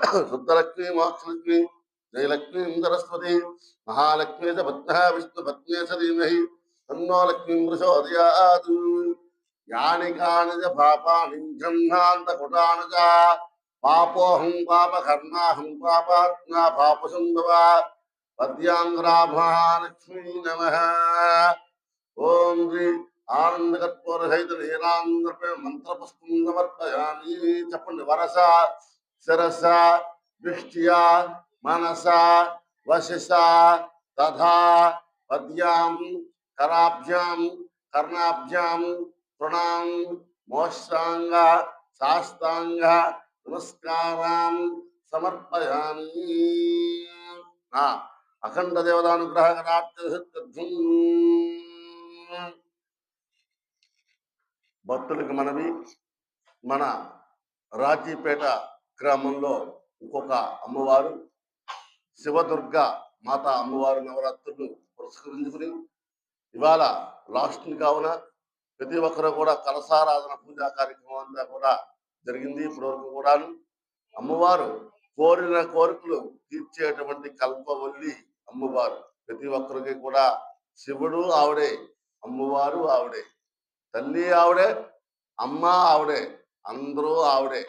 शुद्धलक्ष्मी मोक्षलक्ष्मी जयलक्ष्मी सरस्वती महालक्ष्मी च पत्न्यः विष्णुपत्न्यै च धीमहि तन्नो लक्ष्मीं प्रचोदयात्। यानि कानि च पापानि गृह्णान्तकुटानि च पापोऽहं पापकर्माहं पापात्मा पापसम्भवा पद्यांग्रामहालक्ष्मी नमः। ओम श्री आनंद कर्पूर सहित नीलांबर मंत्र पुष्पं समर्पयामि। चपन वरसा सरसा दृष्टिया मनसा वशसा तथा पद्यां कराभ्यां कर्णाभ्यां प्रणाम मोक्षांग शास्त्रांग नमस्कारां समर्पयामि। अखंड देवतानुग्रह భక్తులకు మనవి, మన రాజీపేట గ్రామంలో ఇంకొక అమ్మవారు శివదుర్గ మాత అమ్మవారు నవరాత్రులు పురస్కరించుకుని ఇవాళ లాస్ట్ కావున ప్రతి ఒక్కరు కూడా కలసారాధన పూజా కార్యక్రమం అంతా కూడా జరిగింది. ఇప్పటివరకు కూడాను అమ్మవారు కోరిన కోరికలు తీర్చేటువంటి కల్పవల్లి అమ్మవారు. ప్రతి ఒక్కరికి కూడా శివుడు ఆవిడే, అమ్మవారు ఆవిడే, తల్లి ఆవిడే, అమ్మ ఆవిడే, అందరూ ఆవిడే.